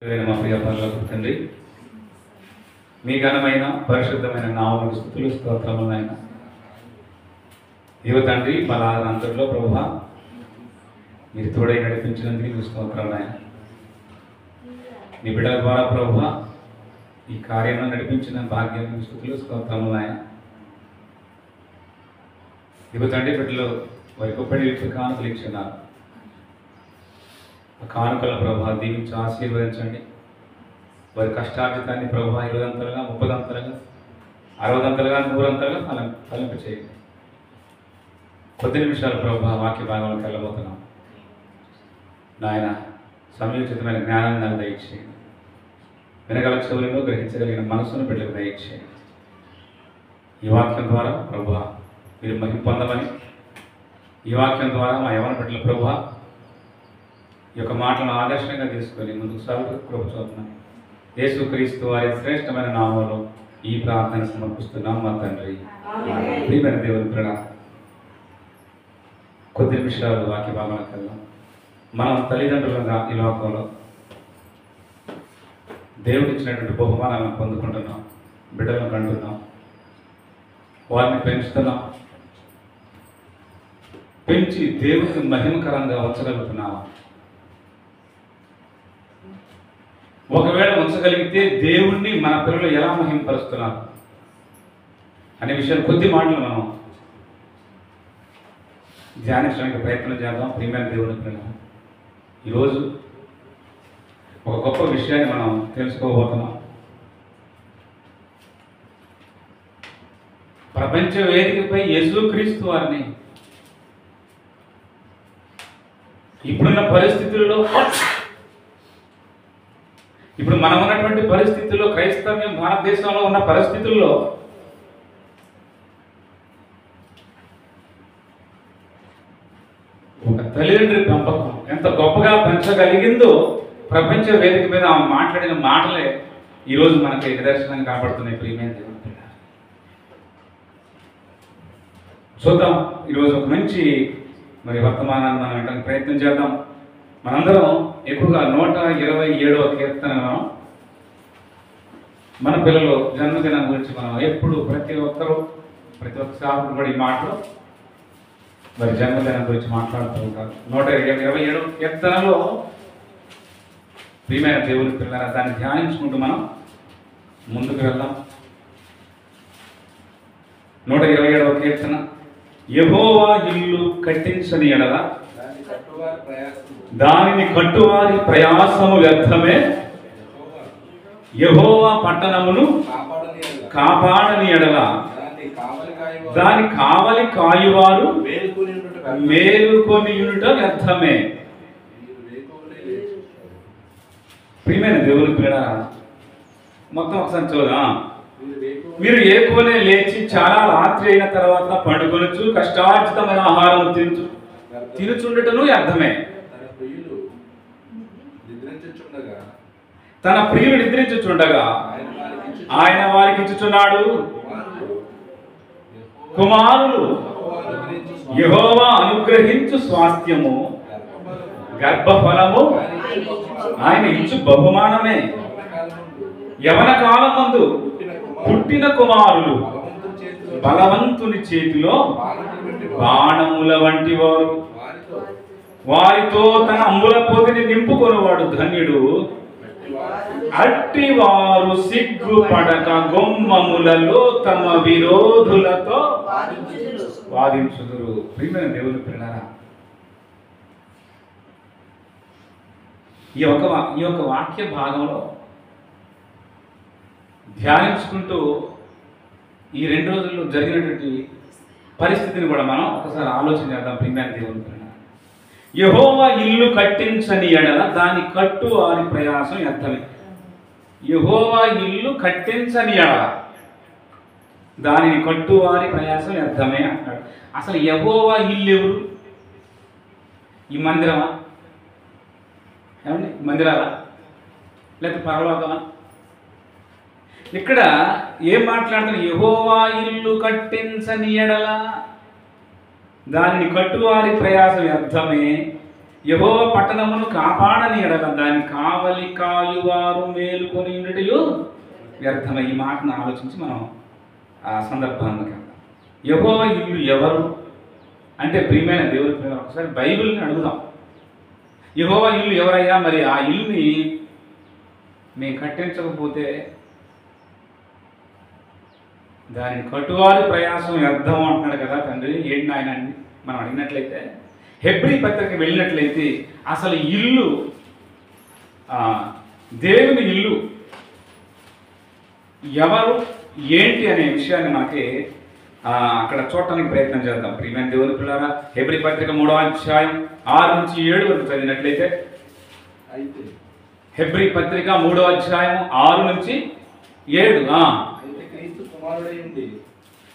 మా ప్రియ పరలోకపు తండ్రి, మీ ఘనమైన పరిశుద్ధమైన నామమునకు స్తుతులు స్తోత్రములు నాయన. ఇదిగో తండ్రి, మా అంతట్లో ప్రభువా మీరు తోడై నడిపించినందుకు నీకు స్తోత్రం నాయన. నీ బిడ్డల ద్వారా ప్రభువా ఈ కార్యంలో నడిపించిన భాగ్యం స్తుతులు స్తోత్రములు నాయన. ఇదిగో తండ్రి, బిడ్డలు వారి గొప్పటి కానుకలు ఇచ్చినారు. ఆ కానుకల ప్రభావ దీవించి ఆశీర్వదించండి. వారి కష్టార్జితాన్ని ప్రభావ 20 అంతలుగా, 30 అంతలుగా, 60 అంతలుగా, 100 అంతలుగా ఫలింప చేయండి. కొద్ది నిమిషాలు ప్రభావ వాక్య భాగంలోకి వెళ్ళబోతున్నాం నాయన. సమయోచితమైన జ్ఞానాన్ని నాకు దయచేయండి. వినగల చెవులను గ్రహించగలిగిన మనసును బిడ్డలకు దయచేయండి. ఈ వాక్యం ద్వారా ప్రభావ మీరు మహిమ పొందమని, ఈ వాక్యం ద్వారా మా యవన బిడ్డల ప్రభావ ఈ యొక్క మాటలను ఆదర్శంగా తీసుకొని ముందుకు సాగు కృప చూస్తున్నాను. యేసుక్రీస్తు వారి శ్రేష్టమైన నామంలో ఈ ప్రార్థన సమర్పిస్తున్నాం మా తండ్రి. ప్రియమైన దేవుని ప్రేమ, కొద్ది నిమిషాలు వాక్య భాగాలకు వెళ్దాం. మనం తల్లిదండ్రులుగా ఈ లోకంలో దేవుడు ఇచ్చినటువంటి బహుమానాలను పొందుకుంటున్నాం, బిడ్డలను కంటున్నాం, వారిని పెంచుతున్నాం. పెంచి దేవునికి మహిమకరంగా ఉంచగలుగుతున్నామా? ఒకవేళ ఉంచగలిగితే దేవుణ్ణి మన పిల్లలు ఎలా మహిమపరుస్తున్నారు అనే విషయాలు కొద్ది మాటలు మనం ధ్యానించడానికి ప్రయత్నం చేద్దాం. ప్రియమైన దేవుని పిల్లలు, ఈరోజు ఒక గొప్ప విషయాన్ని మనం తెలుసుకోబోతున్నాం. ప్రపంచ వేదికపై యేసుక్రీస్తు వారిని ఇప్పుడున్న పరిస్థితుల్లో, ఇప్పుడు మనం ఉన్నటువంటి పరిస్థితుల్లో, క్రైస్తవ్యం భారతదేశంలో ఉన్న పరిస్థితుల్లో ఒక తల్లిదండ్రి పెంపకం ఎంత గొప్పగా పెంచగలిగిందో ప్రపంచ వేదిక మీద ఆమె మాట్లాడిన మాటలే ఈరోజు మనకి నిదర్శనంగా కనబడుతున్నాయి. ప్రియమైన దేవుని పిల్ల, చూద్దాం. ఈరోజు ఒక మంచి వర్తమానాన్ని మనం వినడానికి ప్రయత్నం చేద్దాం. మనందరం ఎక్కువగా 127వ కీర్తనను మన పిల్లలు జన్మదినం గురించి మనం ఎప్పుడు ప్రతి ఒక్క సాగుడు కూడా ఈ మాటలు మరి జన్మదినం గురించి మాట్లాడుతూ ఉంటారు. 127వ కీర్తనలో ప్రియమైన దేవుని పిల్లల దాన్ని ధ్యానించుకుంటూ మనం ముందుకు వెళ్దాం. 127వ కీర్తన, యెహోవా ఇల్లు కట్టించని ఎడల దానిని కట్టువారి ప్రయాసము వ్యర్థమే, యెహోవా పట్టణమును కాపాడని ఎడల దాని కావలి కాయువారు మేలుకొనియుట వ్యర్థమే. ప్రియమైన దేవుని పిల్లలారా, మొత్తం ఒకసారి చూద్దాం. మీరు ఏకోనే లేచి చాలా రాత్రి అయిన తర్వాత పండుకొనొచ్చు, కష్టార్జితమైన ఆహారం తినుచుండటను అర్థమే. తన ప్రియులు నిద్రించుచుండగా ఆయన వారికి ఇచ్చుచున్నాడు కుమారులు. యెహోవా అనుగ్రహించు స్వాస్థ్యము, గర్భఫలము ఆయన ఇచ్చు బహుమానమే. యవన కాలం మందు పుట్టిన కుమారులు బలవంతుని చేతిలో బాణముల వంటి వారు. వారితో తన అంబుల పోతిని నింపుకొనివాడు ధన్యుడు. అట్టి వారు సిగ్గుపడక గుమ్మములలో తమ విరోధులతో వాదించుదురు. ప్రియమైన దేవుని పిల్లలారా, ఈ యొక్క వాక్య భాగంలో ధ్యానించుకుంటూ ఈ 2 రోజుల్లో జరిగినటువంటి పరిస్థితిని కూడా మనం ఒకసారి ఆలోచన చేద్దాం. ప్రియమైన దేవుని పిల్లలారా, యెహోవా ఇల్లు కట్టించని ఎడల దాని కట్టు వారి ప్రయాసం వ్యర్థమే. యెహోవా ఇల్లు కట్టించని ఎడల దానిని కట్టు వారి ప్రయాసం వ్యర్థమే అంటాడు. అసలు యెహోవా ఇల్లు ఎవరు? ఈ మందిరమా? ఏమండి, మందిరాలా లేకపోతే పరలోకమా? ఇక్కడ ఏం మాట్లాడుతున్నా? యెహోవా ఇల్లు కట్టించని ఎడల దానిని కట్టువారి ప్రయాసం వ్యర్థమే, యెహోవా పట్టణమును కాపాడని ఎడల దాని కావలి కాయువారు మేలుకొని ఉండటయు వ్యర్థమై. ఈ మాటను ఆలోచించి మనం ఆ సందర్భానికి వెళ్దాం. యెహోవా ఇల్లు ఎవరు అంటే ప్రియమైన దేవుడి ప్రేమ ఒకసారి బైబిల్ని అడుగుదాం. యెహోవా ఇల్లు ఎవరయ్యా? మరి ఆ ఇల్లుని మేము కట్టించకపోతే దానిని కట్టువారి ప్రయాసం వ్యర్థం అంటున్నాడు కదా తండ్రి. ఏంటి ఆయన మనం అడిగినట్లయితే హెబ్రీ పత్రిక వెళ్ళినట్లయితే అసలు ఇల్లు దేవుని ఇల్లు ఎవరు ఏంటి అనే విషయాన్ని మనకి అక్కడ చూడటానికి ప్రయత్నం చేద్దాం. ప్రియమైన దేవుని పిల్లరా, హెబ్రీ పత్రిక 3వ అధ్యాయం 6 నుంచి 7 వరకు చదివినట్లయితే, హెబ్రీ పత్రిక 3వ అధ్యాయం 6 నుంచి 7.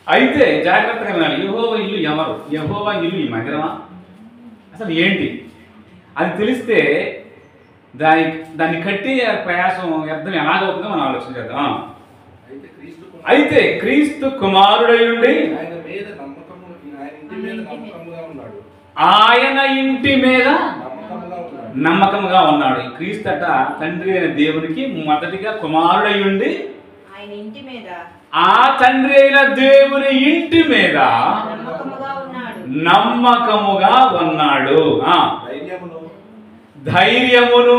అయితే జాగ్రత్తగా వినాలి. యెహోవా ఇల్లు ఎవరు? యెహోవా ఇల్లు ఈ మందిరమా? అసలు ఏంటి అది తెలిస్తే దాన్ని కట్టి ప్రయాసం వ్యర్థం ఎలాగవుతుందో మనం ఆలోచన చేద్దాం. అయితే క్రీస్తు కుమారుడయుండి ఆయన ఇంటి మీద నమ్మకంగా ఉన్నాడు. క్రీస్తు అట తండ్రి అయిన దేవునికి మొదటిగా కుమారుడయుండి ఆ తండ్రి అయిన దేవుని ఇంటి మీద నమ్మకముగా ఉన్నాడు. ధైర్యమును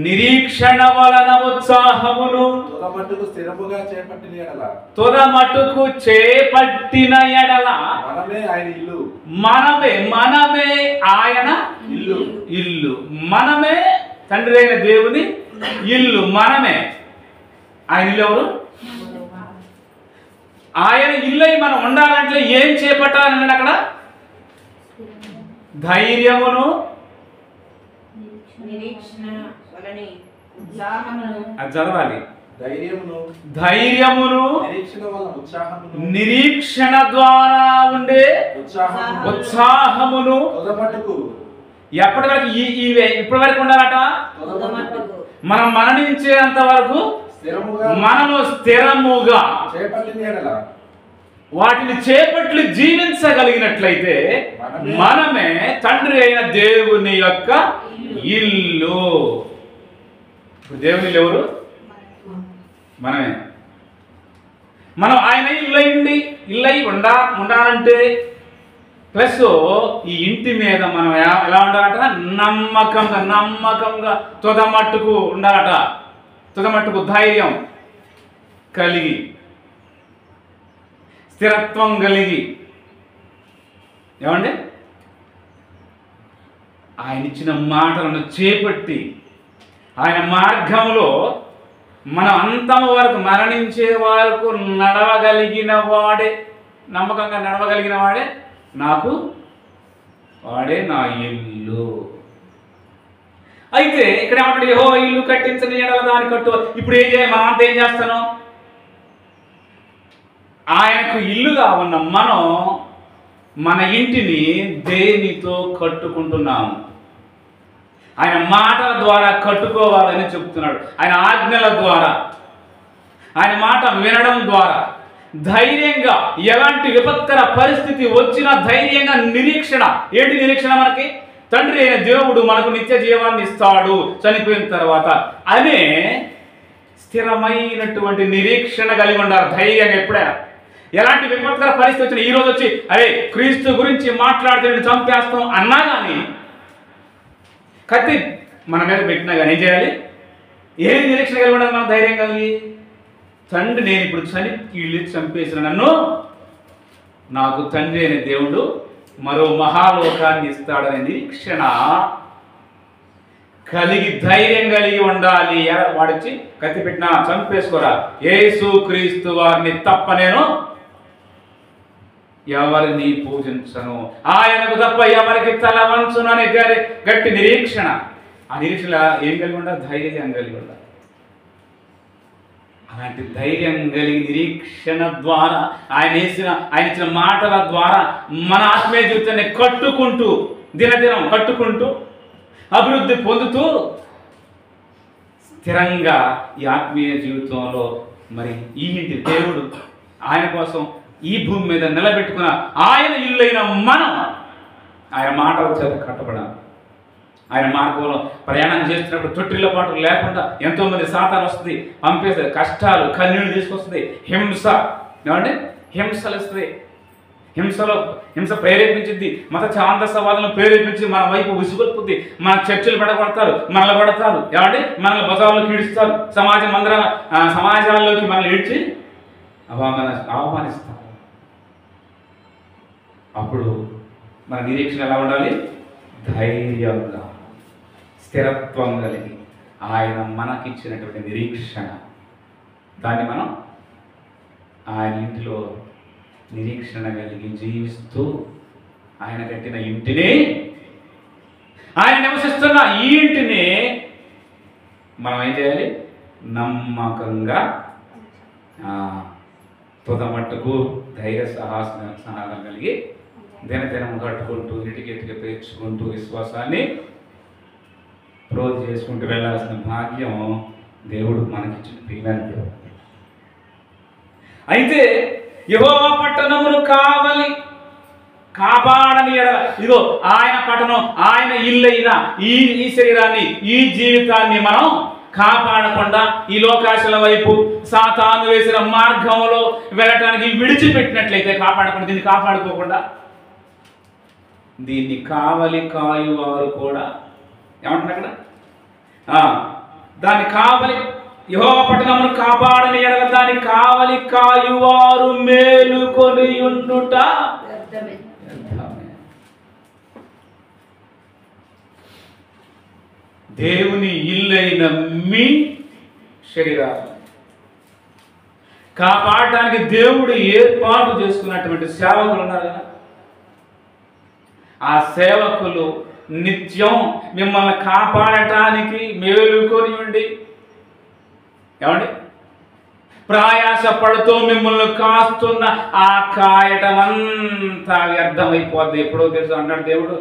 నిరీక్షణ వలన ఉత్సాహమును తుదమటుకు చేపట్టిన ఎడల మనమే ఆయన ఇల్లు. మనమే తండ్రి అయిన దేవుని ఇల్లు. మనమే ఆయన ఇల్లు. ఎవరు? ఆయన ఇల్లు అయి మనం ఉండాలంటే ఏం చేపట్టాలన్నాడు అక్కడ? ధైర్యమును చదవాలి. ధైర్యమును నిరీక్షణ ద్వారా ఉండే ఉత్సాహమును ఎప్పటి వరకు ఇప్పటి వరకు ఉండాలట. మనం మరణించేంత వరకు మనము స్థిరముగా వాటిని చేపట్టి జీవించగలిగినట్లయితే మనమే తండ్రి అయిన దేవుని యొక్క ఇల్లు. దేవుని ఎవరు? మనమే. మనం ఆయన ఇల్లై ఉండాలంటే ప్లస్ ఈ ఇంటి మీద మనం ఎలా ఉండాలట? నమ్మకంగా తుదమట్టుకు ఉండాలట. తుదమట్టుకు ధైర్యం కలిగి, స్థిరత్వం కలిగి, ఏమండి ఆయన ఇచ్చిన మాటలను చేపట్టి ఆయన మార్గంలో మనం అంతం వరకు మరణించే వరకు నడవగలిగిన వాడే, నమ్మకంగా నడవగలిగిన వాడే వాడే నా ఇల్లు. అయితే ఇక్కడ ఏమంటాడు? యెహోవా ఇల్లు కట్టించని ఎడల దాని కట్టు. ఇప్పుడు ఏం చేయాలి? మనం అంతా ఏం చేస్తాను? ఆయనకు ఇల్లుగా ఉన్న మనం మన ఇంటిని దేనితో కట్టుకుంటున్నాము? ఆయన మాటల ద్వారా కట్టుకోవాలని చెప్తున్నాడు. ఆయన ఆజ్ఞల ద్వారా, ఆయన మాట వినడం ద్వారా ధైర్యంగా, ఎలాంటి విపత్కర పరిస్థితి వచ్చినా ధైర్యంగా నిరీక్షణ. ఏంటి నిరీక్షణ? మనకి తండ్రి అయిన దేవుడు మనకు నిత్య జీవాన్ని ఇస్తాడు చనిపోయిన తర్వాత అనే స్థిరమైనటువంటి నిరీక్షణ కలిగి ఉండాలి. ధైర్యంగా ఎప్పుడైనా ఎలాంటి విపత్కర పరిస్థితి వచ్చినా, ఈరోజు వచ్చి అరే క్రీస్తు గురించి మాట్లాడితే నేను చంపేస్తాం అన్నా కానీ, కత్తి మన మీద పెట్టినా కానీ ఏం చేయాలి? ఏం నిరీక్షణ కలిగి ఉండాలి? మనం ధైర్యం కలిగి, తండ్రి నేను ఇప్పుడు వీళ్ళు చంపేసిన నన్ను నాకు తండ్రి అయిన దేవుడు మరో మహాలోకాన్ని ఇస్తాడనే నిరీక్షణ కలిగి ధైర్యం కలిగి ఉండాలి. వాడిచ్చి కత్తి పెట్టినా చంపేసుకోరా, యేసు క్రీస్తు వారిని తప్ప నేను ఎవరిని పూజించను, ఆయనకు తప్ప ఎవరికి తల వంచును అనే గట్టి నిరీక్షణ. ఆ నిరీక్షణ ఏం కలిగి ఉండాలి? ధైర్యం కలిగి ఉండాలి. అలాంటి ధైర్యం కలిగి నిరీక్షణ ద్వారా ఆయన ఇచ్చిన మాటల ద్వారా మన ఆత్మీయ జీవితాన్ని కట్టుకుంటూ దినదినం కట్టుకుంటూ అభివృద్ధి పొందుతూ స్థిరంగా ఈ ఆత్మీయ జీవితంలో మరి ఈ ఇంటి దేవుడు ఆయన కోసం ఈ భూమి మీద నిలబెట్టుకున్న ఆయన ఇల్లైన మనం ఆయన మాటల చేత కట్టబడాలి. ఆయన మార్గంలో ప్రయాణం చేస్తున్నప్పుడు తొట్టిల్ల పాటు లేకుండా ఎంతోమంది సాతాను వస్తుంది, పంపేస్తుంది, కష్టాలు కన్నీళ్ళు తీసుకొస్తుంది, హింస ఏమంటే హింసలు ఇస్తుంది. హింస ప్రేరేపించింది, మత ఛాందసవాదులను ప్రేరేపించి మన వైపు విసుగొల్పుద్ది. మన చర్చలు పెడగొడతారు, మనల్ని కొడతారు, ఏమంటే మనల్ని బజార్లోకి ఈడుస్తారు, సమాజాల్లోకి మనల్ని ఈడ్చి అవమానిస్తారు. అప్పుడు మన నిరీక్షణ ఎలా ఉండాలి? ధైర్యంగా, స్థిరత్వం కలిగి ఆయన మనకిచ్చినటువంటి నిరీక్షణ, దాన్ని మనం ఆయన ఇంటిలో నిరీక్షణ కలిగి జీవిస్తూ ఆయన కట్టిన ఇంటిని, ఆయన నివసిస్తున్న ఈ ఇంటిని మనం ఏం చేయాలి? నమ్మకంగా తుదమట్టుకు ధైర్య సాహసం కలిగి దినదినం కట్టుకుంటూ ఇటుకెట్టుగా పేర్చుకుంటూ విశ్వాసాన్ని ప్రోధి చేసుకుంటూ వెళ్ళాల్సిన భాగ్యం దేవుడు మనకిచ్చిన ప్రియమైన దేవుడు. అయితే యెహోవా పట్టణమును కాపాడని ఎడల, ఇదిగో ఆయన పట్టణం, ఆయన ఇల్లైన ఈ శరీరాన్ని, ఈ జీవితాన్ని మనం కాపాడకుండా ఈ లోకాశల వైపు సాతాను వేసిన మార్గంలో వెళ్ళటానికి విడిచిపెట్టినట్లయితే, కాపాడకుండా, దీన్ని కాపాడుకోకుండా, దీన్ని కావలి కాయువారు కూడా ఏమంటున్నారు అక్కడ? దాన్ని కావలి, యెహోవా పట్టణమును కాపాడని ఎడల దాన్ని కావలి కాయువారు మేలుకొని ఉండుట వ్యర్థమే. దేవుని ఇల్లైన మీ శరీరాలు కాపాడటానికి దేవుడు ఏర్పాటు చేసుకున్నటువంటి సేవకులు ఉన్నారు కదా, ఆ సేవకులు నిత్యం మిమ్మల్ని కాపాడటానికి మేలుకొని ఉండి, ఏమండి, ప్రయాసపడుతూ మిమ్మల్ని కాస్తున్న ఆ కాయటం అంతా వ్యర్థమైపోద్ది. ఎప్పుడో తెలుసు అంటాడు దేవుడు,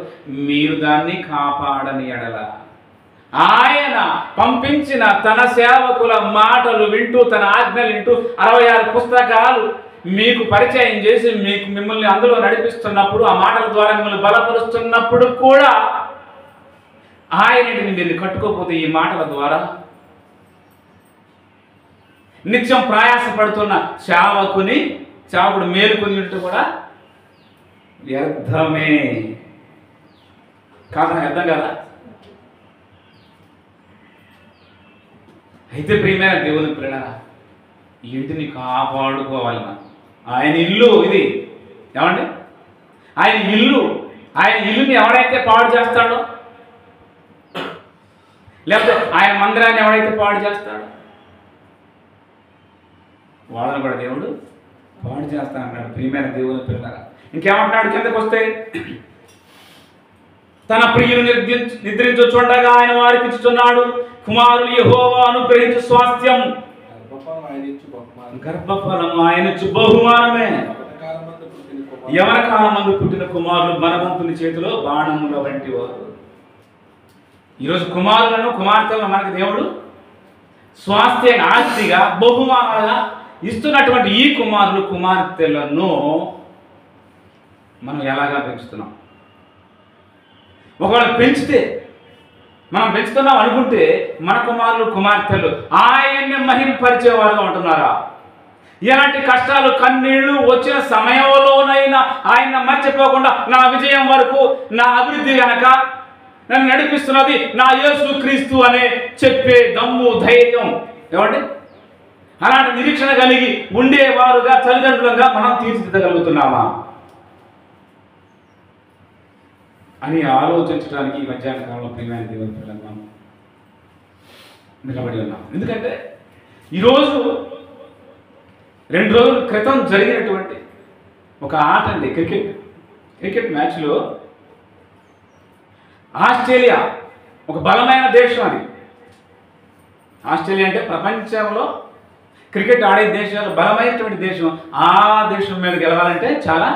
మీరు దాన్ని కాపాడని ఎడల. ఆయన పంపించిన తన సేవకుల మాటలు వింటూ, తన ఆజ్ఞలు వింటూ 66 పుస్తకాలు మీకు పరిచయం చేసి మిమ్మల్ని అందులో నడిపిస్తున్నప్పుడు, ఆ మాటల ద్వారా మిమ్మల్ని బలపరుస్తున్నప్పుడు కూడా ఆయన దీన్ని కట్టుకోకపోతే ఈ మాటల ద్వారా నిత్యం ప్రయాసపడుతున్న సేవకుడు మేలుకొని ఉంటూ కూడా వ్యర్థమే కాదా? అర్థం కదా? అయితే ప్రియమైన దేవుని ప్రేరణ, ఈ ఇంటిని కాపాడుకోవాలి మనం. ఆయన ఇల్లు ఇది, ఏమండి, ఆయన ఇల్లుని ఎవడైతే పాడు చేస్తాడో, లేకపోతే ఆయన మందిరాన్ని ఎవడైతే పాడు చేస్తాడో వాళ్ళని కూడా దేవుడు పాడు చేస్తానన్నాడు. ప్రియమైన దేవుని ప్రేరణ ఇంకేమంటున్నాడు? కిందకు వస్తే, తన ప్రియులు నిద్రించు చూడగా ఆయన వారికి ఇచ్చుచున్నాడు, కుమారులు యెహోవా అనుగ్రహించు స్వాస్థ్యం, గర్భఫలము ఆయన ఇచ్చు బహుమానమే. యవన కాలమందు పుట్టిన కుమారులు బలవంతుని చేతిలో బాణముల వంటి వారు. ఈరోజు కుమారులను కుమార్తెలను మనకి దేవుడు స్వాస్థ్య ఆస్తిగా బహుమానాలుగా ఇస్తున్నటువంటి ఈ కుమారులు కుమార్తెలను మనం ఎలాగా పెంచుతున్నాం? ఒకవేళ మనం పెంచుతున్నాం అనుకుంటే మన కుమారులు కుమార్తెలు ఆయన్ని మహింపరిచేవారుగా ఉంటున్నారా? ఎలాంటి కష్టాలు కన్నీళ్లు వచ్చిన సమయంలోనైనా ఆయన మర్చిపోకుండా నా విజయం వరకు, నా అభివృద్ధి కనుక నన్ను నడిపిస్తున్నది నా యేసు క్రీస్తు అనే చెప్పే దమ్ము, ధైర్యం, ఏమండి, అలాంటి నిరీక్షణ కలిగి ఉండేవారుగా తల్లిదండ్రులుగా మనం తీర్చిదిద్దగలుగుతున్నామా అని ఆలోచించడానికి ఈ మధ్యాహ్న కాలంలో ప్రియమైన దేవుని పిల్లలు నిలబడి ఉన్నాం. ఎందుకంటే ఈరోజు 2 రోజుల క్రితం జరిగినటువంటి ఒక ఆట అండి, క్రికెట్ మ్యాచ్లో ఆస్ట్రేలియా, ఒక బలమైన దేశం అది. ఆస్ట్రేలియా అంటే ప్రపంచంలో క్రికెట్ ఆడే దేశాలు బలమైనటువంటి దేశం. ఆ దేశం మీద గెలవాలంటే చాలా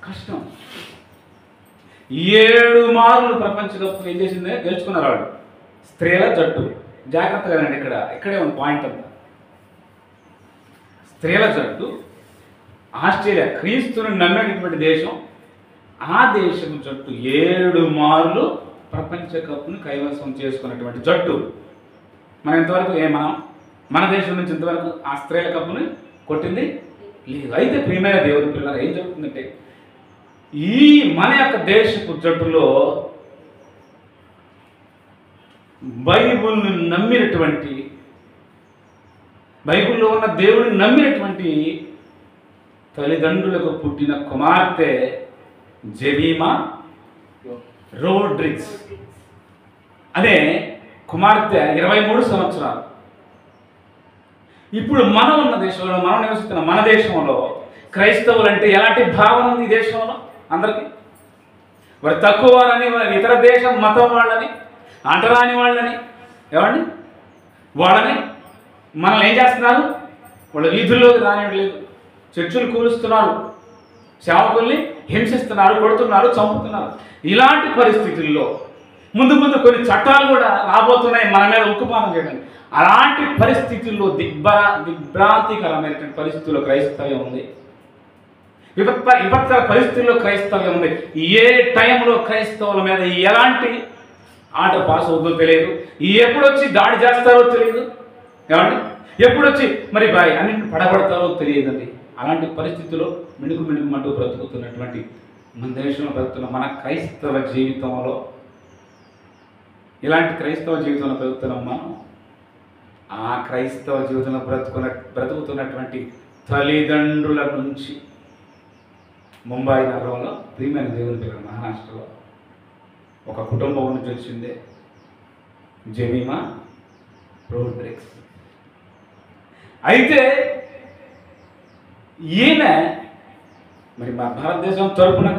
కష్టం. 7 మార్లు ప్రపంచ కప్ ఏం చేసిందే గెలుచుకున్నారు వాళ్ళు. స్త్రీల జట్టు, జాగ్రత్తగా రండి, ఇక్కడే ఉంది పాయింట్ అంతా. స్త్రీల జట్టు ఆస్ట్రేలియా, క్రీస్తుని నమ్మినటువంటి దేశం, ఆ దేశం జట్టు 7 మార్లు ప్రపంచ కప్ను కైవసం చేసుకున్నటువంటి జట్టు. మనం ఇంతవరకు మన దేశం నుంచి ఇంతవరకు ఆస్ట్రేలియా కప్ని కొట్టింది లేదు. అయితే ప్రియమైన దేవుని పిల్లలు ఏం జరుగుతుందంటే ఈ మన యొక్క దేశపు జట్టులో బైబిల్ని నమ్మినటువంటి, బైబిల్లో ఉన్న దేవుడిని నమ్మినటువంటి తల్లిదండ్రులకు పుట్టిన కుమార్తె జెమీమా రోడ్రిగ్స్ అనే కుమార్తె 23 సంవత్సరాలు. ఇప్పుడు మనం ఉన్న దేశంలో, మనం నివసిస్తున్న మన దేశంలో క్రైస్తవులు అంటే ఎలాంటి భావన ఉంది ఈ దేశంలో? అందరికీ వారు తక్కువ వారని, వారి ఇతర దేశం మతం వాళ్ళని, అంటరాని వాళ్ళని, ఏమండి వాళ్ళని మనల్ని ఏం చేస్తున్నారు? వాళ్ళ వీధుల్లోకి రానివ్వలేదు, చర్చిలు కూలుస్తున్నారు, సేవకుల్ని హింసిస్తున్నారు, కొడుతున్నారు, చంపుతున్నారు. ఇలాంటి పరిస్థితుల్లో ముందు ముందు కొన్ని చట్టాలు కూడా రాబోతున్నాయి మన మీద ఉక్కుపాదం చేయడానికి. అలాంటి పరిస్థితుల్లో దిగ్భ్రాంతికరమైనటువంటి పరిస్థితుల్లో క్రైస్తవ్యం ఉంది. విపత్కర పరిస్థితుల్లో క్రైస్తవ్యం ఉంది. ఏ టైంలో క్రైస్తవుల మీద ఎలాంటి ఆట పాస్ అవుతుందో తెలియదు, ఎప్పుడొచ్చి దాడి చేస్తారో తెలియదు, ఏమండి ఎప్పుడొచ్చి మరి అన్నింటిని పడబడతారో తెలియదండి. అలాంటి పరిస్థితుల్లో మిణుకుమంటూ బ్రతుకుతున్నటువంటి మన దేశంలో బ్రతుకుతున్న మన క్రైస్తవ జీవితంలో, ఇలాంటి క్రైస్తవ జీవితంలో బ్రతుకుతున్నాం మనం. ఆ క్రైస్తవ జీవితంలో బ్రతుకుతున్నటువంటి తల్లిదండ్రుల నుంచి ముంబై నగరంలో, ప్రియమైన దేవుని పిల్లలు, మహారాష్ట్రలో ఒక కుటుంబం నుంచి వచ్చిందే జెమీమా రోడ్రిగ్స్. అయితే ఈమె మరి మన భారతదేశం తరపున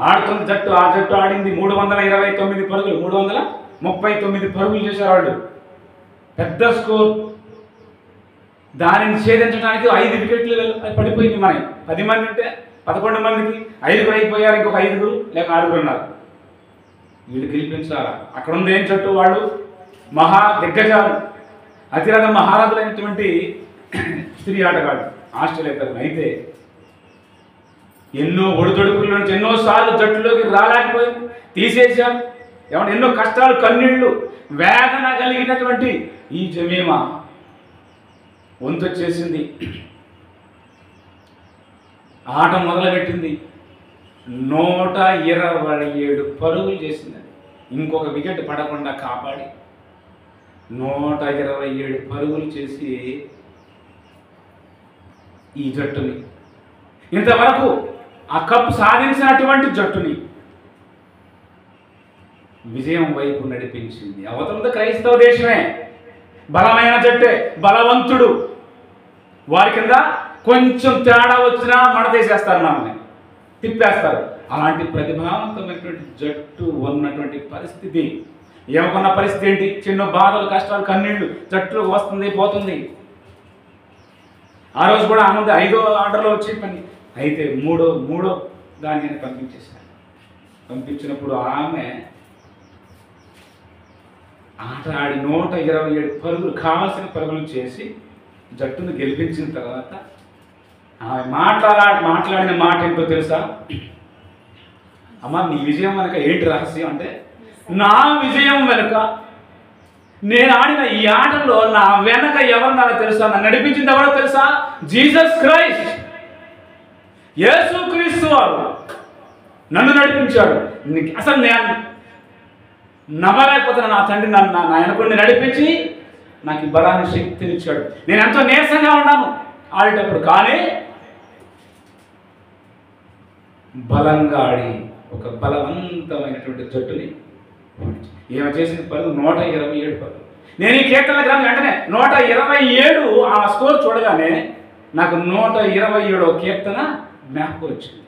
ఆడుతున్న జట్టు, ఆ జట్టు ఆడింది 329 పరుగులు, 339 పరుగులు చేశారు వాళ్ళు. పెద్ద స్కోర్. దానిని ఛేదించడానికి 5 వికెట్లు పడిపోయింది. మనకి 10 మంది ఉంటే 11 మందికి 5 అయిపోయారు, ఇంకొక 5 లేక 6 ఉన్నారు. వీళ్ళు గెలిపించాలా? అక్కడ ఉంది ఏం జట్టు? వాళ్ళు మహా దిగ్గజాలు, అతిరథ మహారాజులైనటువంటి స్త్రీ ఆటగాళ్ళు ఆస్ట్రేలియా తరపున. అయితే ఎన్నో ఒడిదొడుకుల నుంచి ఎన్నోసార్లు జట్టులోకి రాలేకపోయింది, తీసేశారు. ఏమంటే ఎన్నో కష్టాలు, కన్నీళ్లు, వేదన కలిగినటువంటి ఈ జెమీమా వంతొచ్చేసింది. ఆట మొదలుపెట్టింది. 127 పరుగులు చేసింది. ఇంకొక వికెట్ పడకుండా కాపాడి 127 పరుగులు చేసి ఈ జట్టుని, ఇంతవరకు ఆ కప్ సాధించినటువంటి జట్టుని విజయం వైపు నడిపించింది. అవతల క్రైస్తవ దేశమే, బలమైన జట్టే, బలవంతుడు. వారి కింద కొంచెం తేడా వచ్చినా మడతేసేస్తారు, మనల్ని తిప్పేస్తారు. అలాంటి ప్రతిభావంతమైనటువంటి జట్టు ఉన్నటువంటి పరిస్థితి, ఏమకున్న పరిస్థితి ఏంటి? చిన్న బాధలు, కష్టాలు, కన్నీళ్లు జట్టులోకి వస్తుంది, పోతుంది. ఆ రోజు కూడా ఆమె 5వ ఆర్డర్లో వచ్చే పని. అయితే మూడో దాన్ని పంపించేశారు. పంపించినప్పుడు ఆమె ఆట ఆడి 127 పరుగులు, కావాల్సిన పరుగులు చేసి జట్టును గెలిపించిన తర్వాత ఆమె మాట్లాడిన మాట ఏంటో తెలుసా? అమ్మ, నీ విజయం వెనక ఏంటి రహస్యం అంటే, నా విజయం వెనుక, నేను ఆడిన ఈ ఆటలో నా వెనక ఎవరున్నారో తెలుసా? నన్ను నడిపించింది ఎవరో తెలుసా? జీసస్ క్రైస్ట్, యేసుక్రీస్తు వారు నన్ను నడిపించాడు. అసలు నేను నమ్మలేకపోతున్నా. నా తండ్రి నా వెనకొని నడిపించి నాకు ఈ బలాన్ని, శక్తిని ఇచ్చాడు. నేను ఎంతో నీరసంగా ఉన్నాను ఆడేటప్పుడు, కానీ బలంగా ఆడి ఒక బలవంతమైనటువంటి జట్టుని ఈమె చేసిన పరుగు 127 పరుగులు. నేను ఈ కీర్తన గ్రంథం వెంటనే 127 ఆ స్కోర్ చూడగానే నాకు 127వ కీర్తన జ్ఞాపకం వచ్చింది.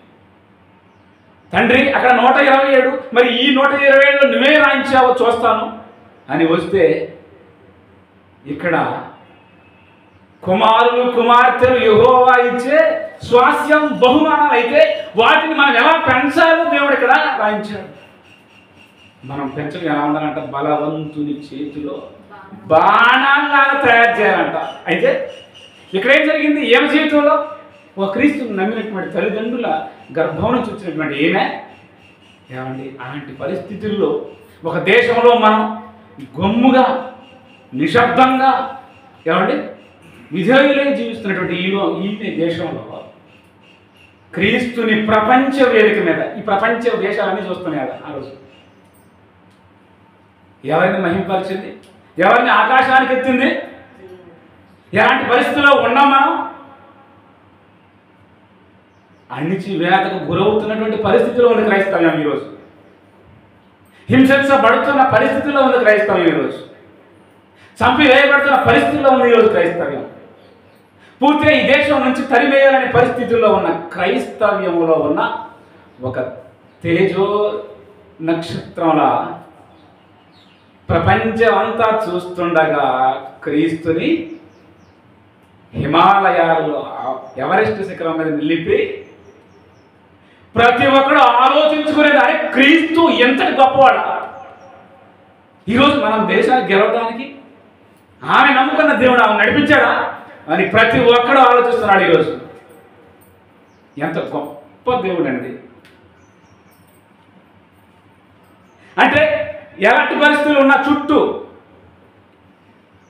తండ్రి, అక్కడ 127, మరి ఈ 127లో నువ్వే రాయించావో చూస్తాను అని వస్తే, ఇక్కడ కుమారులు కుమార్తెలు యెహోవా ఇచ్చే స్వాస్యం, బహుమానాలు అయితే వాటిని మనం ఎలా పెంచాలో దేవుడు ఇక్కడ రాయించాడు. మనం పెంచడం ఎలా ఉండాలంట? బలవంతుని చేతిలో బాణాల్లాగా తయారు చేయాలంట. అయితే ఇక్కడ ఏం జరిగింది? ఏమ జీవితంలో ఒక క్రీస్తుని నమ్మినటువంటి తల్లిదండ్రుల గర్భం నుంచి వచ్చినటువంటి ఈమె ఏమండి అలాంటి పరిస్థితుల్లో ఒక దేశంలో మనం గమ్ముగా నిశ్శబ్దంగా ఏమండి విధేయులై జీవిస్తున్నటువంటి ఈ దేశంలో క్రీస్తుని ప్రపంచ వేదిక మీద ఈ ప్రపంచ దేశాలన్నీ చూస్తున్నాయి కదా ఆ రోజు. ఎవరిని మహింపరిచింది, ఎవరిని ఆకాశానికి ఎత్తింది? ఎలాంటి పరిస్థితుల్లో ఉన్నాం మనం? అణిచివేతకు గురవుతున్నటువంటి పరిస్థితిలో ఉంది క్రైస్తవ్యం ఈరోజు. హింసించబడుతున్న పరిస్థితుల్లో ఉంది క్రైస్తవ్యం ఈరోజు. చంపివేయబడుతున్న పరిస్థితుల్లో ఉంది ఈరోజు క్రైస్తవ్యం. పూర్తిగా ఈ దేశం నుంచి తరివేయాలనే పరిస్థితుల్లో ఉన్న క్రైస్తవ్యంలో ఉన్న ఒక తేజో నక్షత్రంలా ప్రపంచం అంతా చూస్తుండగా క్రీస్తుని హిమాలయాల్లో ఎవరెస్ట్ శిఖరం మీద నిలిపి ప్రతి ఒక్కడు ఆలోచించుకునేది, అరే క్రీస్తు ఎంతటి గొప్పవాడు. ఈరోజు మనం దేశాన్ని గెలవడానికి ఆమె నమ్ముకున్న దేవుడు ఆమె నడిపించాడా అని ప్రతి ఒక్కడు ఆలోచిస్తున్నాడు ఈరోజు. ఎంత గొప్ప దేవుడు అండి. అంటే ఎలాంటి పరిస్థితులు ఉన్నా చుట్టూ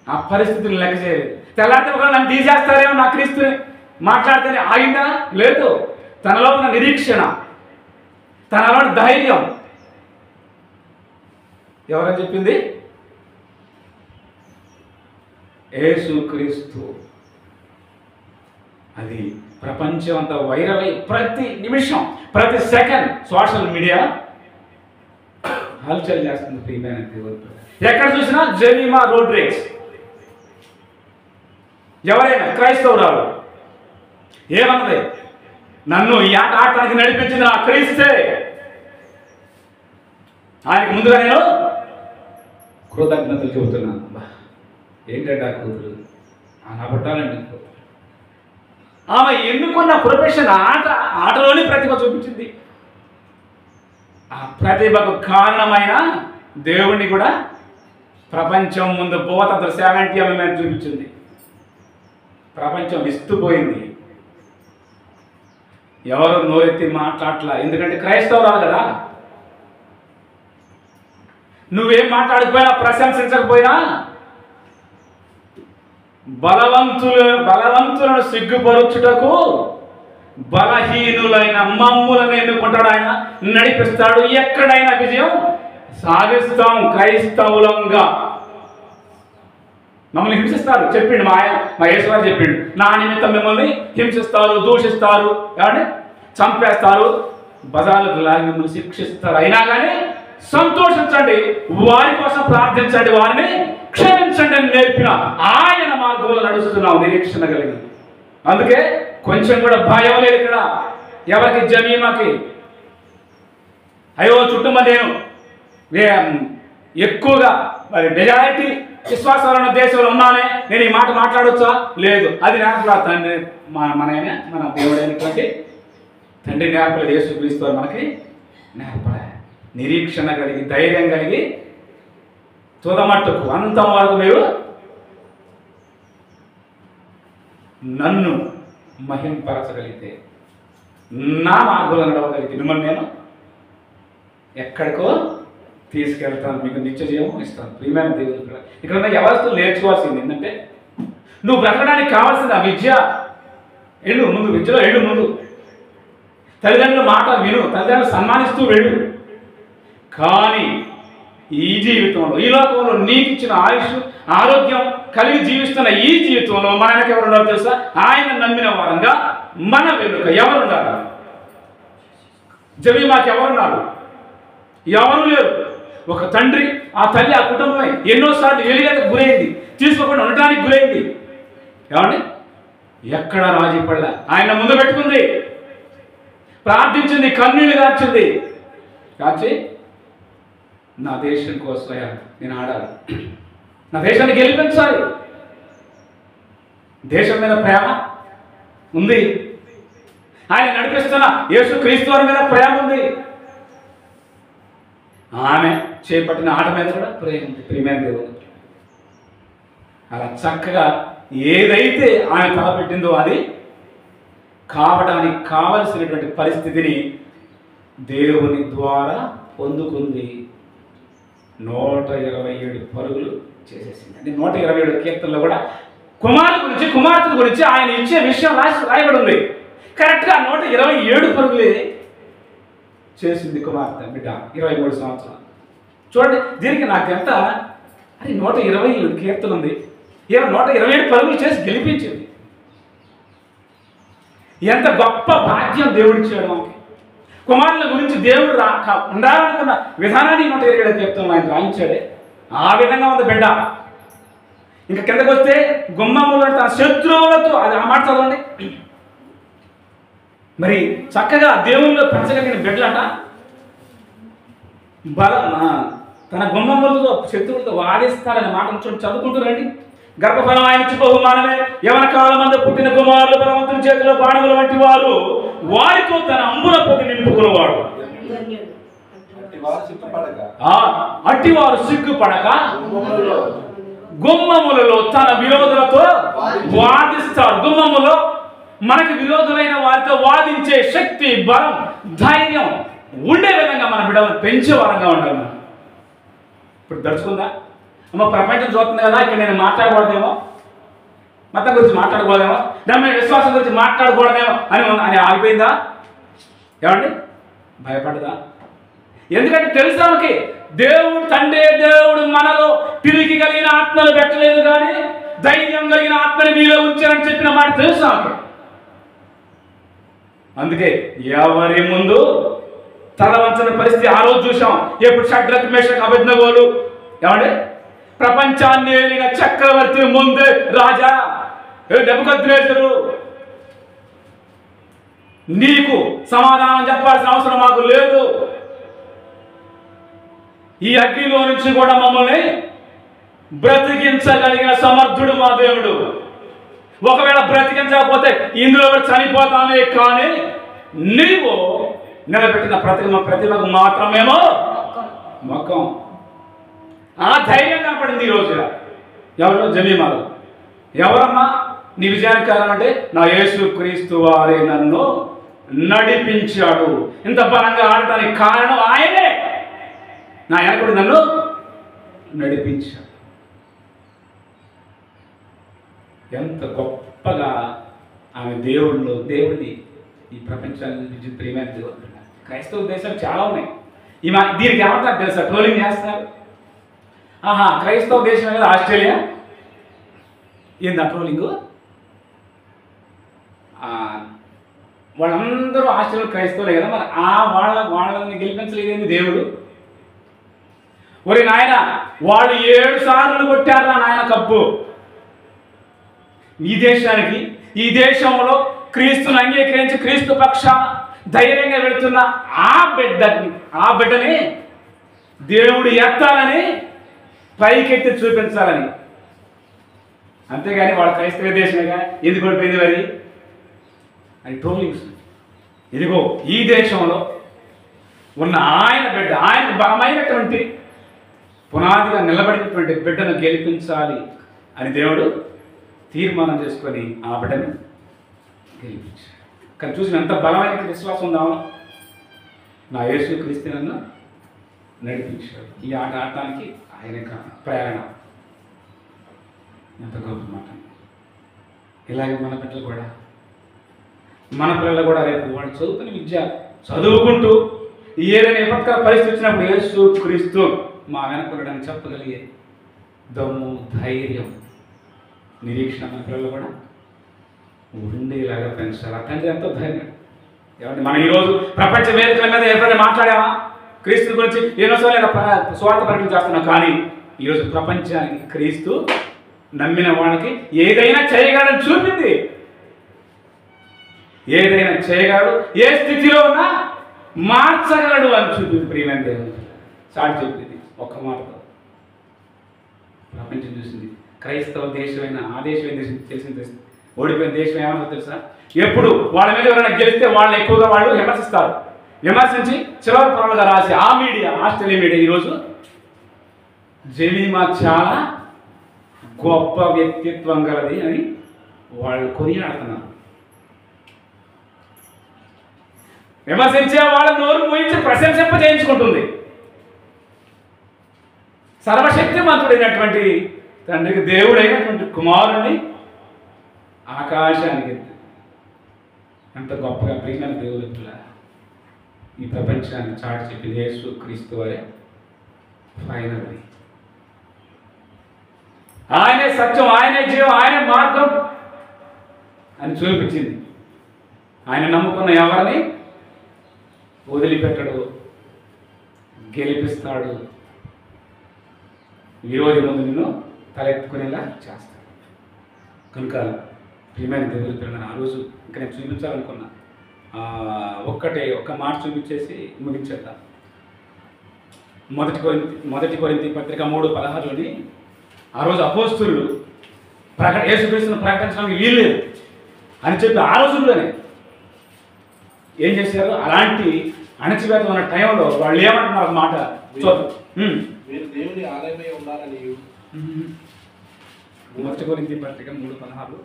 ఆ పరిస్థితులు లెక్క చేయలేదు. తెల్లారితే ఒకళ్ళు నన్ను తీసేస్తారేమో నా క్రీస్తుని మాట్లాడితేనే ఆగిందా? లేదు. తనలో ఉన్న నిరీక్షణ, తనలో ఉన్న ధైర్యం ఎవరని చెప్పింది? యేసు క్రీస్తు. అది ప్రపంచం అంతా వైరల్ అయి ప్రతి నిమిషం ప్రతి సెకండ్ సోషల్ మీడియా హల్చల్ చేస్తుంది. ప్రియమైన దేవుడు, ఎక్కడ చూసినా జెనీమా రోడ్ రేస్. ఎవరైనా క్రైస్తవురాలు ఏమన్నది? నన్ను ఈ ఆట ఆడటానికి నడిపించింది నా క్రీస్తే. ఆయనకు ముందుగా నేను కృతజ్ఞతలు చెబుతున్నాను. ఏంటంటే ఆ కూతురు అలా పట్టాలండి. ఆమె ఎన్నుకున్న ప్రొఫెషన్ ఆటలోనే ప్రతిభ చూపించింది. ఆ ప్రతిభకు కారణమైన దేవుణ్ణి కూడా ప్రపంచం ముందు పోతంత 70 mm చూపించింది. ప్రపంచం విస్తుపోయింది. ఎవరు నోరెత్తి మాట్లాడట్లా. ఎందుకంటే క్రైస్తవురాలు కదా. నువ్వేం ప్రశంసించకపోయినా బలవంతులను సిగ్గుపరుచుటకు బలహీనులైన మమ్ములను ఎన్నుకుంటాడు. ఆయన నడిపిస్తాడు. ఎక్కడైనా విజయం సాధిస్తాం క్రైస్తవులంగా. మమ్మల్ని హింసిస్తారు చెప్పిండు మా యేసువారు చెప్పిండు. నా నిమిత్తం మిమ్మల్ని హింసిస్తారు, దూషిస్తారు, ఏమంటే చంపేస్తారు, బజార్లకు లాగి మిమ్మల్ని శిక్షిస్తారు. అయినా కానీ సంతోషించండి, వారి కోసం ప్రార్థించండి, వారిని క్షమించండి అని నేర్పిన ఆయన మార్గంలో నడుస్తున్నాం నిరీక్షణ కలిగి. అందుకే కొంచెం కూడా భయం లేదు ఇక్కడ ఎవరికి. జమీమాకి అయ్యో చుట్టూ నేను ఎక్కువగా మరి మెజారిటీ విశ్వాసాలను దేశంలో ఉన్నానే, నేను ఈ మాట మాట్లాడొచ్చా? లేదు. అది నేర్పలా తండ్రి మన దేవుడైనటువంటి తండ్రి నేర్పలేదు. యేసుక్రీస్తు మనకి నేర్పలే. నిరీక్షణ కలిగి ధైర్యం కలిగి తుదమట్టుకు అంతం వరకు మీరు నన్ను మహింపరచగలిగితే, నా మార్గంలో నడవగలిగితే మిమ్మల్ని నేను ఎక్కడికో తీసుకెళ్తాను, మీకు నిత్య జీవం ఇస్తాను. ప్రియమైన దేవుడు, ఇక్కడ ఉన్న ఎవరితో నేర్చుకోవాల్సింది ఏంటంటే, నువ్వు బ్రతకడానికి కావాల్సింది ఆ విద్య. వెళ్ళు ముందు, విద్యలో వెళ్ళు ముందు. తల్లిదండ్రుల మాట విను, తల్లిదండ్రులు సన్మానిస్తూ వెళ్ళు. కానీ ఈ జీవితంలో, ఈ లోకంలో నీకు ఇచ్చిన ఆయుష్ ఆరోగ్యం కలిగి జీవిస్తున్న ఈ జీవితంలో మనకి ఎవరు ఉండాలో తెలుసా? ఆయన నమ్మిన వారంగా మన వెనుక ఎవరున్నారు? జమీమాకి ఎవరున్నారు? ఎవరు లేరు. ఒక తండ్రి, ఆ తల్లి, ఆ కుటుంబమే ఎన్నోసార్లు వెలిగేందుకు గురైంది, తీసుకోకుండా ఉండటానికి గురైంది. ఏమండి? ఎక్కడ రాజీ పడలే. ఆయన ముందు పెట్టుకుంది, ప్రార్థించింది, కన్నీళ్లు కార్చింది. కాచి నా దేశం కోసం నేను ఆడాలి, నా దేశాన్ని గెలిపించాలి. దేశం మీద ప్రేమ ఉంది. ఆయన నడిపిస్తున్న యేసుక్రీస్తు వారి మీద ప్రేమ ఉంది. ఆమె చేపట్టిన ఆట మీద కూడా ప్రేమ ఉంది. ప్రియమైన దేవుడు, అలా చక్కగా ఏదైతే ఆమె తలపెట్టిందో అది కావడానికి కావలసినటువంటి పరిస్థితిని దేవుని ద్వారా పొందుకుంది. 127 పరుగులు చేసేసింది. అంటే 127 కీర్తనలో కూడా కుమారుడు గురించి, కుమార్తెల గురించి ఆయన ఇచ్చే విషయం రాయబడి ఉంది. కరెక్ట్గా 127 పరుగులే చేసింది కుమార్తె బిడ్డ, 23 సంవత్సరాలు. చూడండి, దీనికి నాకెంత, అది 127 కీర్తన ఉంది, ఏమో 127 పరుగులు చేసి గెలిపించింది. ఎంత గొప్ప భాగ్యం దేవుడిచ్చాడు మనకి. కుమారుల గురించి దేవుడు ఉండాలనుకున్న విధానాన్ని 127 కీర్తనలు ఆయన రాయించాడే. ఆ విధంగా ఉంది బిడ్డ. ఇంకా కిందకు వస్తే గుమ్మములు తన శత్రువులతో, అది ఆ మాట చదవండి. మరి చక్కగా దేవుల్లో పెంచగలిగిన బిడ్డలంట తన గుమ్మములతో శత్రువులతో వాదిస్తారనే మాట చదువుకుంటారండి. గర్భఫలం ఆయన ఇచ్చి బహుమానమే, యవన కాలమందు పుట్టిన కుమారులు బలవంతుని చేతిలో బాణముల వంటి వారు, వారితో తన అంబుల పొది నింపుకున్నవాడు. అట్టివారు సిగ్గుపడక గుమ్మములలో తన విరోధులతో వాదిస్తారు. గుమ్మములో మనకు విరోధులైన వారితో వాదించే శక్తి, బలం, ధైర్యం ఉండే విధంగా మన బిడ్డలను పెంచే వారంగా ఉండాలి. మనం ఇప్పుడు దర్చుకుందా అమ్మ, ప్రపంచం చూస్తుంది కదా, ఇక్కడ నేను మాట్లాడకూడదేమో, మతం గురించి మాట్లాడకూడదేమో, నమ్మిన విశ్వాసం గురించి మాట్లాడకూడదేమో అని ఆగిపోయిందా? ఏమండి, భయపడదా? ఎందుకంటే తెలుసు ఆమెకి, దేవుడు తండ్రి దేవుడు మనలో తిరిగి కలిగిన ఆత్మలు పెట్టలేదు, కానీ ధైర్యం కలిగిన ఆత్మని మీలో ఉంచారని చెప్పిన మాట తెలుసు ఆమె. అందుకే ఎవరి ముందు తల వంచని పరిస్థితి ఆ రోజు చూసాం. ఎప్పుడు షడ్రక్ మేషక్ అబేద్నెగోలు ఏమండి ప్రపంచాన్ని ఏలిన చక్రవర్తి ముందే రాజా నెబుకద్నెజరు, నీకు సమాధానం చెప్పాల్సిన అవసరం మాకు లేదు, ఈ అగ్నిలో నుంచి కూడా మమ్మల్ని బ్రతికించగలిగిన సమర్థుడు మా దేవుడు. ఒకవేళ బ్రతికించకపోతే ఇందులో చనిపోతామే, కానీ నీవు నిలబెట్టిన ప్రతిమకు మాత్రమేమో మొక్కం. ఆ ధైర్యం కనపడింది ఈ రోజు. ఎవరు? జమీమాలు. ఎవరమ్మా నీ విజయానికి కారణం అంటే, నా యేసు క్రీస్తు వారే నన్ను నడిపించాడు. ఇంత బలంగా ఆడటానికి కారణం ఆయనే. నా వెనకుడు నన్ను నడిపించాడు. ఎంత గొప్పగా ఆమె దేవుడిని ఈ ప్రపంచాన్ని ప్రియమైన దేవుడు. క్రైస్తవ దేశాలు చాలా ఉన్నాయి. దీనికి ఏమంటారు తెలుసా? ట్రోలింగ్ చేస్తున్నారు. క్రైస్తవ దేశం కదా ఆస్ట్రేలియా, ఏందా ట్రోలింగ్? వాళ్ళందరూ ఆస్ట్రేలియా క్రైస్తవులే కదా, మరి వాళ్ళని గెలిపించలేదేంది దేవుడు? ఒరి నాయన, వాళ్ళు 7 సార్లు కొట్టారా నాయన కప్పు ఈ దేశానికి. ఈ దేశంలో క్రీస్తుని అంగీకరించి క్రీస్తు పక్షాన ధైర్యంగా వెళుతున్న ఆ బిడ్డని దేవుడు ఎత్తాలని, పైకెత్తి చూపించాలని. అంతేగాని వాళ్ళ క్రైస్తవ దేశమేగా ఎందుకు ఓడిపోయింది మరి అని ట్రోలింగ్స్. ఇదిగో ఈ దేశంలో ఉన్న ఆయన బిడ్డ, ఆయన బలమైనటువంటి పునాదిగా నిలబడినటువంటి బిడ్డను గెలిపించాలి అని దేవుడు తీర్మానం చేసుకొని ఆ బిడ్డను గెలిపించాడు. కానీ చూసిన ఎంత బలమైన విశ్వాసం ఉందామో, నా యేసు క్రీస్తు నన్ను నడిపించాడు. ఈ ఆట ఆడటానికి ఆయన ప్రేరణ. ఎంత గొప్ప మాట. ఇలాగే మన పిల్లలు కూడా రేపు వాళ్ళు చదువుతున్న విద్య చదువుకుంటూ ఏదైనా విపత్కర పరిస్థితి వచ్చినప్పుడు యేసు క్రీస్తు మా వెనకూడడానికి చెప్పగలిగే దమ్ము, ధైర్యం, నిరీక్షణ మన పిల్లలు కూడా ఉండేలాగా పెంచాలి. ఆ తండ్రి ఎంతో ధైర్యం. ఏమంటే మనం ఈరోజు ప్రపంచ వేదికల మీద ఎప్పుడైనా మాట్లాడామా క్రీస్తు గురించి? ఎన్నోసార్లు స్వార్థ ప్రకటన చేస్తున్నాం, కానీ ఈరోజు ప్రపంచానికి క్రీస్తు నమ్మిన వాళ్ళకి ఏదైనా చేయగలని చూపింది. ఏదైనా చేయగలడు, ఏ స్థితిలో ఉన్నా మార్చగలడు అని చూపింది. ప్రియమైన దేవుడు చాటి చెప్పింది ఒక్క మాటతో. ప్రపంచం చూసింది. క్రైస్తవ దేశమైన ఆ దేశమైన దేశం తెలిసింది. ఓడిపోయిన దేశం ఏమన్నా తెలుసా? ఎప్పుడు వాళ్ళ మీద ఎవరైనా గెలిస్తే వాళ్ళని ఎక్కువగా వాళ్ళు విమర్శిస్తారు. విమర్శించి చివరి పనులుగా రాసి ఆ మీడియా, ఆస్ట్రేలియా మీడియా ఈరోజు జెమీమా చాలా గొప్ప వ్యక్తిత్వం గలది అని వాళ్ళు కొనియాడుతున్నారు. విమర్శించే వాళ్ళ నోరు మూయించి ప్రశంసింప చేయించుకుంటుంది. సర్వశక్తిమంతుడైనటువంటి తండ్రికి దేవుడైనటువంటి కుమారుని ఆకాశానికి ఎంత గొప్పగా ప్రియమైన దేవుడుల ఈ ప్రపంచాన్ని చాటి చెప్పింది యేసు క్రీస్తు వారే ఫైనల్. ఆయనే సత్యం, ఆయనే జీవం, ఆయనే మార్గం అని చూపించింది. ఆయన నమ్ముకున్న ఎవరిని వదిలిపెట్టడు, గెలిపిస్తాడు, విరోధి ముందు నిన్ను తలెత్తుకునేలా చేస్తాడు. కనుక ప్రియమైన దేవుడి పిల్లలు ఆ రోజు ఇంకా నేను చూపించాలనుకున్నా ఒక్క మాట చూపించేసి ముగించేద్దాం. మొదటి కొరింథీ పత్రిక 3:16లోని ఆ రోజు అపోస్తలులు యేసుక్రీస్తును ప్రకటించడానికి వీల్లేదు అని చెప్పి ఆ రోజుల్లోనే ఏం చేశారు? అలాంటి అణచివేత ఉన్న టైంలో వాళ్ళు ఏమంటున్నారు అన్నమాట చూద్దాం. దేవుని ఆలయమై ఉండాలని మొదటి కొరింథీ పత్రిక 3:16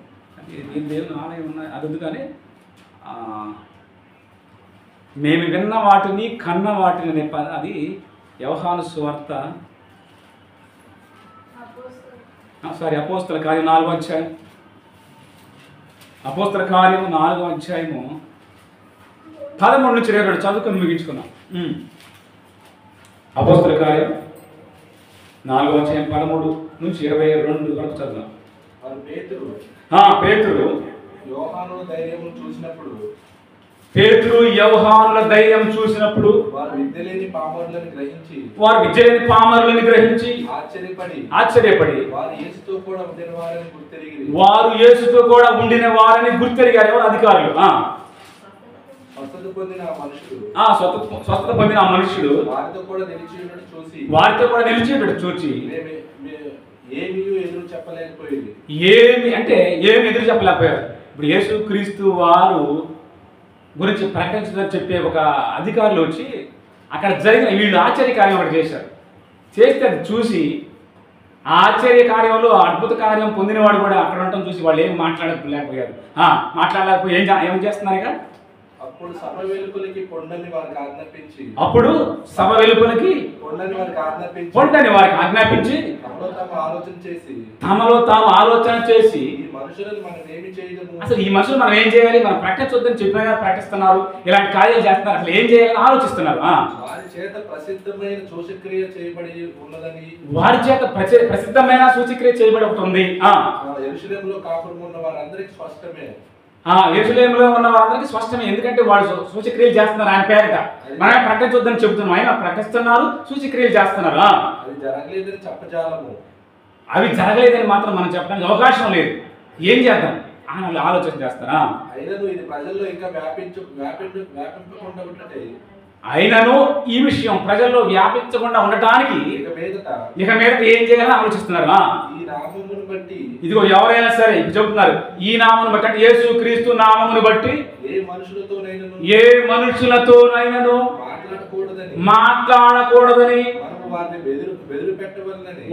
దేవుని ఆలయం ఉన్నాయి. అది ఎందుకని మేము విన్న వాటిని కన్న వాటిని అది యోహాను సువార్త అపోస్తల కార్యం 4వ అధ్యాయం. అపోస్తల కార్యం 4వ అధ్యాయము 13 నుంచి 22 చదువుకొని ముగించుకున్నాం. అపోస్తల కార్యం 4వ అధ్యాయం 13 నుంచి 22 వరకు చదువుదాం. పేతురు యోహాను ధైర్యం చూసినప్పుడు వారు విద్యలేని పామరులను గ్రహించి ఆశ్చర్యపడి వారు యేసుతో కూడా ఉండిన వారిని గుర్తెరిగారు. ఎవరు? అధికారులు. స్వస్థత పొందిన ఆ మనుషుడు వారితో కూడా నిలిచేటట్టు చూచి ఏమి ఎదురు చెప్పలేకపోయారు. ఇప్పుడు యేసు క్రీస్తు వారు గురించి ప్రకటించదని చెప్పే ఒక అధికారులు వచ్చి అక్కడ జరిగిన వీళ్ళు ఆశ్చర్యకార్యం ఒకటి చేశారు. చేస్తే అది చూసి ఆ ఆశ్చర్య కార్యంలో అద్భుత కార్యం పొందినవాడు కూడా అక్కడ ఉండటం చూసి వాళ్ళు ఏం మాట్లాడలేకపోయారు. ఏం చేస్తున్నారు ఇక? అప్పుడు సభ వెలుపలికి పొండని వారికి ఆజ్ఞాపించి తమలో తాము ఆలోచన చేసి అసలు ఈ మనుషులు మనం ఏం చేయాలి, మనం ప్రకటించొద్దని చెప్పినా ప్రకటిస్తున్నారు, ఇలాంటి కార్యాలు చేస్తున్నారు, అసలు ఏం చేయాలని ఆలోచిస్తున్నారు. వారి చేత ప్రసిద్ధమైన సూచక్రియ చేయబడి ఒకటి ఉంది. యెరూషలేములో కాపురం ఉన్న వారందరికీ స్పష్టమే. యెరూషలేములో ఉన్న వారందరికీ స్పష్టమే. ఎందుకంటే వాళ్ళు సూచక్రియలు చేస్తున్నారు ఆయన పేరిట. మనమే ప్రకటించొద్దని చెబుతున్నాం, ఆయన ప్రకటిస్తున్నారు, సూచక్రియలు చేస్తున్నారు. అవి జరగలేదని మాత్రం మనం చెప్పడానికి అవకాశం లేదు. ఏం చేద్దాం? వాళ్ళు ఆలోచన చేస్తారా? అయినను ఈ విషయం ప్రజల్లో వ్యాపించకుండా ఉండటానికి ఇక మీద ఏం చేయాలని ఆలోచిస్తున్నారు. ఇదిగో ఎవరైనా సరే చెబుతున్నారు, ఈ నామమును బట్టి అంటే యేసు క్రీస్తు నామమును బట్టి ఏ మనుషులతోనైనను మాట్లాడకూడదని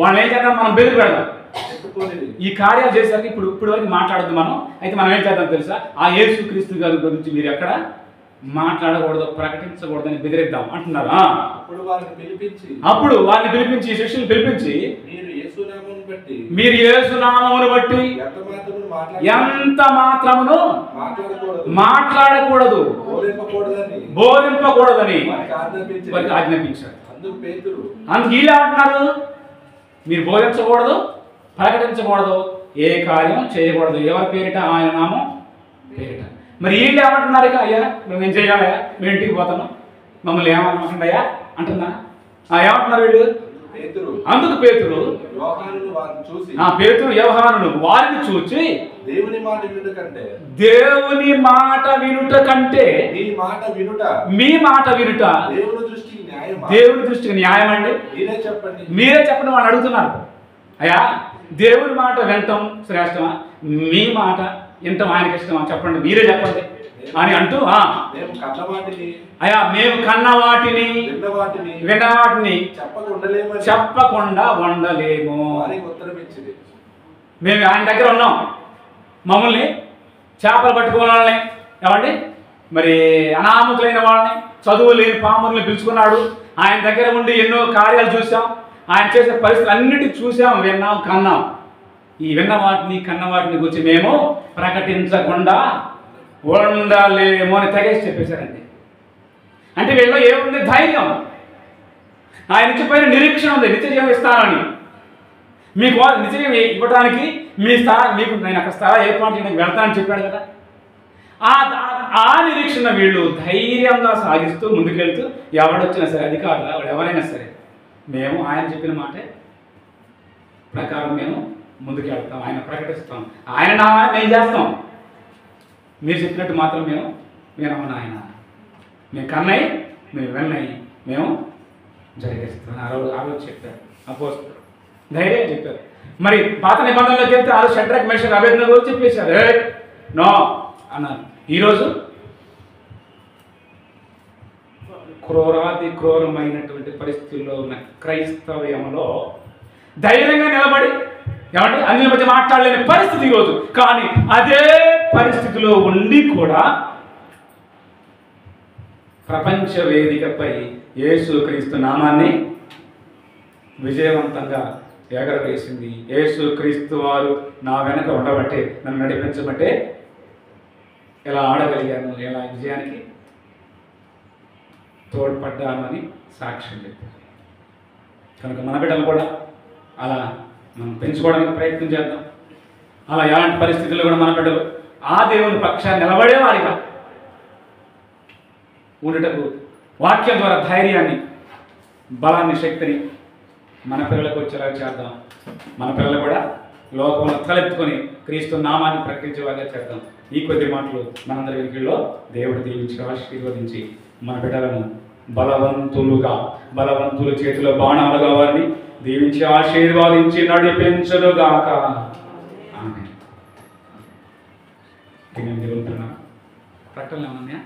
వాళ్ళు ఏం చేద్దాం? మనం బెదిరి పెడదాం. ఈ కార్యాలు చేశాక ఇప్పుడు వరకు మాట్లాడద్దు మనం. అయితే మనం ఏం చేద్దాం తెలుసా? ఆ యేసు క్రీస్తు గారి గురించి మీరు ఎక్కడ మాట్లాడకూడదు, ప్రకటించకూడదని బెదిరిద్దాం అంటున్నారు. అప్పుడు వారిని పిలిపించి శిష్యులు పిలిపించి మీరు యేసు నామమును బట్టి ఎంత మాత్రమును మాట్లాడకూడదు, బోధింపకూడదని వారికి ఆజ్ఞాపించారు. అందుకు వీళ్ళు అంటున్నారు, మీరు బోధించకూడదు, ప్రకటించకూడదు, ఏ కార్యం చేయకూడదు, ఎవరి పేరిట? ఆయన నామం పేరిట. మరి వీళ్ళు ఏమంటున్నారు? ఇక అయ్యా మేము ఏం చేయాలయ్యా, మేము ఇంటికి పోతాను, మమ్మల్ని ఏమనుకుంటాయా అంటున్నా. ఏమంటున్నారు వీళ్ళు? అందుకు పేతురు యోహానును వారిని చూచి దేవుని మాట వినుట కంటే మీ మాట వినుట దేవుని దృష్టికి న్యాయం అండి. మీరే చెప్పండి. వాళ్ళు అడుగుతున్నారు, అయ్యా దేవుని మాట వినటం శ్రేష్టమా, మీ మాట వినటం ఆయనకి ఇష్టమా, చెప్పండి, మీరే చెప్పండి అని అంటూ అయ్యా మేము కన్న వాటిని విన్న వాటిని చెప్పకుండా ఉండలేము. మేము ఆయన దగ్గర ఉన్నాం, మమ్మల్ని చేపలు పట్టుకోవాలని ఏమండి మరి అనామకులైన వాళ్ళని, చదువు లేని పామరుల్ని పిలుచుకున్నాడు. ఆయన దగ్గర ఉండి ఎన్నో కార్యాలు చూసాం. ఆయన చేసే పరిస్థితులు అన్నిటి చూసాం, విన్నాం, కన్నాం. ఈ విన్న వాటిని, కన్న వాటిని గురించి మేము ప్రకటించకుండా ఉండలేమో అని తెగేసి చెప్పేశారండి. అంటే వీళ్ళలో ఏముంది? ధైర్యం. ఆయన నుంచి పైన నిరీక్షణ ఉంది, నిత్యజీవం ఇస్తానని. మీకు నిత్యజీవం ఇవ్వడానికి మీ మీకు నేను అక్కడ స్థలం ఏర్పాటు చేయడానికి వెళ్తానని చెప్పాడు కదా. ఆ నిరీక్షణ వీళ్ళు ధైర్యంగా సాగిస్తూ ముందుకెళ్తూ, ఎవడొచ్చినా సరే, అధికారులు వాడు ఎవరైనా సరే, మేము ఆయన చెప్పిన మాటే ప్రకారం మేము ముందుకెళ్తాం, ఆయన ప్రకటిస్తాం, ఆయన నామాన్ని మేము చేస్తాం, మీరు చెప్పినట్టు మాత్రం మేము వినమని ఆయన, మేము కన్నయ్యి, మేము విన్నయ్యి, మేము జరిగిస్తాం. ఆ రోజు చెప్పారు అపోస్తలుడు, ధైర్యం చెప్పారు. మరి పాత నిబంధనలోకి వెళ్తే ఆ రోజు షడ్రక్, మేషక్, అబేద్నెగో చెప్పేశారు, నో అన్నారు. ఈరోజు క్రూరాతి క్రూరమైనటువంటి పరిస్థితుల్లో ఉన్న క్రైస్తవ్యంలో ధైర్యంగా నిలబడి ఏమంటే అన్యుల మధ్య మాట్లాడలేని పరిస్థితి ఈరోజు. కానీ అదే పరిస్థితిలో ఉండి కూడా ప్రపంచ వేదికపై యేసుక్రీస్తు నామాన్ని విజయవంతంగా ఎగరవేసింది. యేసుక్రీస్తు వారు నా వెనక ఉండబట్టే, నన్ను నడిపించబట్టే ఎలా ఆడగలిగాను, ఎలా విజయానికి తోడ్పడ్డాను అని సాక్ష్యం చెప్పారు. కనుక మన బిడ్డలు కూడా అలా మనం పెంచుకోవడానికి ప్రయత్నం చేద్దాం. అలా ఎలాంటి పరిస్థితుల్లో కూడా మన బిడ్డలు ఆ దేవుని పక్షాన్ని నిలబడేవారిగా ఉండటకు వాక్యం ద్వారా ధైర్యాన్ని, బలాన్ని, శక్తిని మన పిల్లలకు వచ్చేలా చేద్దాం. మన పిల్లలు కూడా లోకంలో తలెత్తుకొని క్రీస్తు నామాన్ని ప్రకటించేవారిగా చేద్దాం. ఈ కొద్ది మాటలు మనందరి వెనుకల్లో దేవుడు దీవించి ఆశీర్వదించి మన బిడ్డలను బలవంతుల చేతిలో బాణాలుగా వారిని దీవించి ఆశీర్వాదించి నడిపించుగాక. ఆమేన్. దేవుని ప్రకటనలు ఏమన్నాయా?